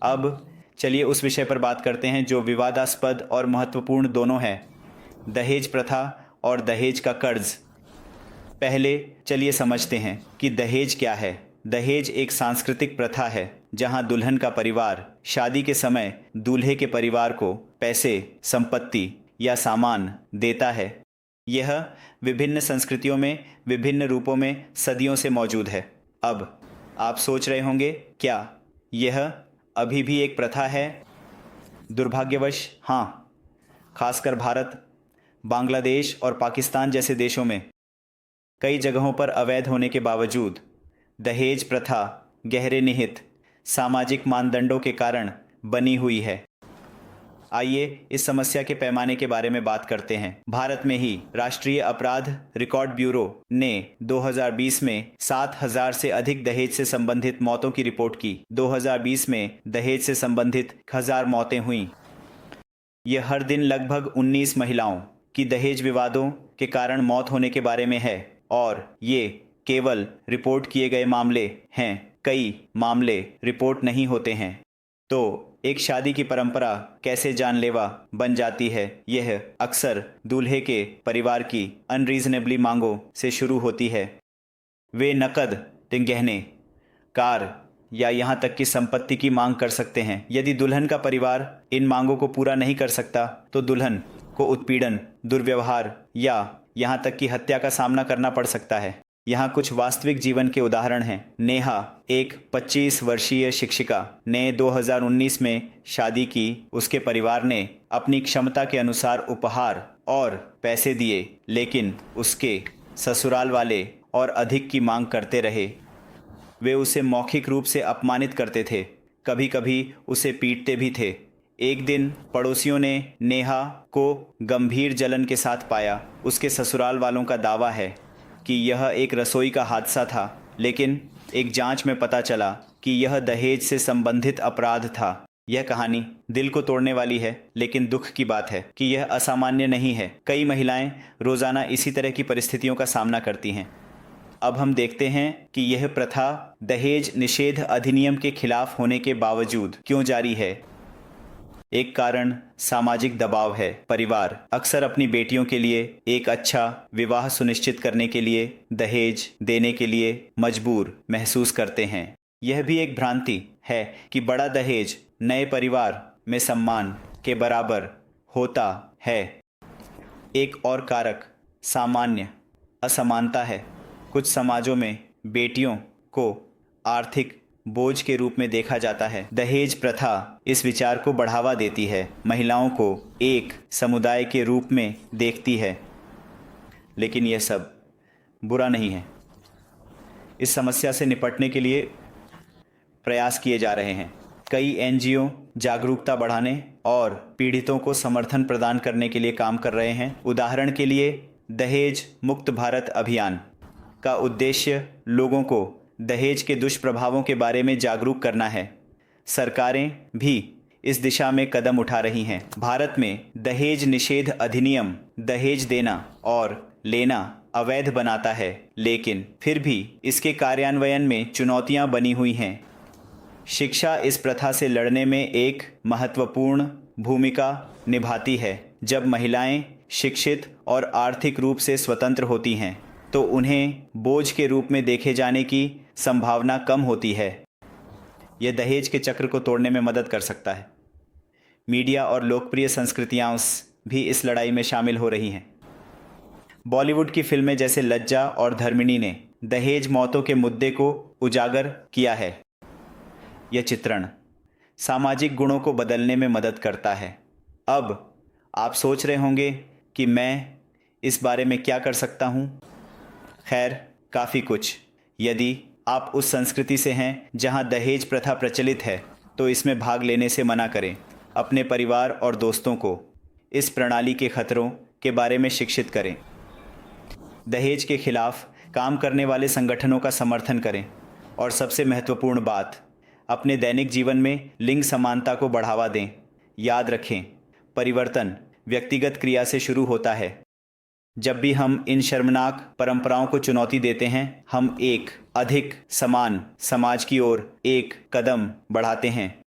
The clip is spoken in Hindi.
अब चलिए उस विषय पर बात करते हैं जो विवादास्पद और महत्वपूर्ण दोनों है, दहेज प्रथा और दहेज का कर्ज। पहले चलिए समझते हैं कि दहेज क्या है। दहेज एक सांस्कृतिक प्रथा है जहां दुल्हन का परिवार शादी के समय दूल्हे के परिवार को पैसे, संपत्ति या सामान देता है। यह विभिन्न संस्कृतियों में विभिन्न रूपों में सदियों से मौजूद है। अब आप सोच रहे होंगे, क्या यह अभी भी एक प्रथा है? दुर्भाग्यवश हाँ, खासकर भारत, बांग्लादेश और पाकिस्तान जैसे देशों में कई जगहों पर अवैध होने के बावजूद दहेज प्रथा गहरे निहित सामाजिक मानदंडों के कारण बनी हुई है। आइए इस समस्या के पैमाने के बारे में बात करते हैं। भारत में ही राष्ट्रीय अपराध रिकॉर्ड ब्यूरो ने 2020 में 7,000 से अधिक दहेज से संबंधित मौतों की रिपोर्ट की। 2020 में दहेज से संबंधित 1,000 मौतें हुईं। यह हर दिन लगभग 19 महिलाओं की दहेज विवादों के कारण मौत होने के बारे में है, और ये केवल रिपोर्ट किए गए मामले हैं। कई मामले रिपोर्ट नहीं होते हैं। तो एक शादी की परंपरा कैसे जानलेवा बन जाती है? यह अक्सर दूल्हे के परिवार की अनरीजनेबली मांगों से शुरू होती है। वे नकद, गहने, कार या यहाँ तक कि संपत्ति की मांग कर सकते हैं। यदि दुल्हन का परिवार इन मांगों को पूरा नहीं कर सकता तो दुल्हन को उत्पीड़न, दुर्व्यवहार या यहाँ तक कि हत्या का सामना करना पड़ सकता है। यहाँ कुछ वास्तविक जीवन के उदाहरण हैं। नेहा, एक 25 वर्षीय शिक्षिका ने 2019 में शादी की। उसके परिवार ने अपनी क्षमता के अनुसार उपहार और पैसे दिए, लेकिन उसके ससुराल वाले और अधिक की मांग करते रहे। वे उसे मौखिक रूप से अपमानित करते थे, कभी कभी उसे पीटते भी थे। एक दिन पड़ोसियों ने नेहा को गंभीर जलन के साथ पाया। उसके ससुराल वालों का दावा है कि यह एक रसोई का हादसा था, लेकिन एक जांच में पता चला कि यह दहेज से संबंधित अपराध था। यह कहानी दिल को तोड़ने वाली है, लेकिन दुख की बात है कि यह असामान्य नहीं है। कई महिलाएं रोजाना इसी तरह की परिस्थितियों का सामना करती हैं। अब हम देखते हैं कि यह प्रथा दहेज निषेध अधिनियम के खिलाफ होने के बावजूद क्यों जारी है। एक कारण सामाजिक दबाव है। परिवार अक्सर अपनी बेटियों के लिए एक अच्छा विवाह सुनिश्चित करने के लिए दहेज देने के लिए मजबूर महसूस करते हैं। यह भी एक भ्रांति है कि बड़ा दहेज नए परिवार में सम्मान के बराबर होता है। एक और कारक सामान्य असमानता है। कुछ समाजों में बेटियों को आर्थिक बोझ के रूप में देखा जाता है। दहेज प्रथा इस विचार को बढ़ावा देती है, महिलाओं को एक समुदाय के रूप में देखती है। लेकिन यह सब बुरा नहीं है। इस समस्या से निपटने के लिए प्रयास किए जा रहे हैं। कई एनजीओ जागरूकता बढ़ाने और पीड़ितों को समर्थन प्रदान करने के लिए काम कर रहे हैं। उदाहरण के लिए दहेज मुक्त भारत अभियान का उद्देश्य लोगों को दहेज के दुष्प्रभावों के बारे में जागरूक करना है। सरकारें भी इस दिशा में कदम उठा रही हैं। भारत में दहेज निषेध अधिनियम दहेज देना और लेना अवैध बनाता है, लेकिन फिर भी इसके कार्यान्वयन में चुनौतियां बनी हुई हैं। शिक्षा इस प्रथा से लड़ने में एक महत्वपूर्ण भूमिका निभाती है। जब महिलाएं शिक्षित और आर्थिक रूप से स्वतंत्र होती हैं तो उन्हें बोझ के रूप में देखे जाने की संभावना कम होती है। यह दहेज के चक्र को तोड़ने में मदद कर सकता है। मीडिया और लोकप्रिय संस्कृतियां भी इस लड़ाई में शामिल हो रही हैं। बॉलीवुड की फिल्में जैसे लज्जा और धर्मिणी ने दहेज मौतों के मुद्दे को उजागर किया है। यह चित्रण सामाजिक गुणों को बदलने में मदद करता है। अब आप सोच रहे होंगे कि मैं इस बारे में क्या कर सकता हूँ? खैर, काफ़ी कुछ। यदि आप उस संस्कृति से हैं जहां दहेज प्रथा प्रचलित है तो इसमें भाग लेने से मना करें। अपने परिवार और दोस्तों को इस प्रणाली के खतरों के बारे में शिक्षित करें। दहेज के खिलाफ काम करने वाले संगठनों का समर्थन करें। और सबसे महत्वपूर्ण बात, अपने दैनिक जीवन में लिंग समानता को बढ़ावा दें। याद रखें, परिवर्तन व्यक्तिगत क्रिया से शुरू होता है। जब भी हम इन शर्मनाक परंपराओं को चुनौती देते हैं, हम एक अधिक समान समाज की ओर एक कदम बढ़ाते हैं।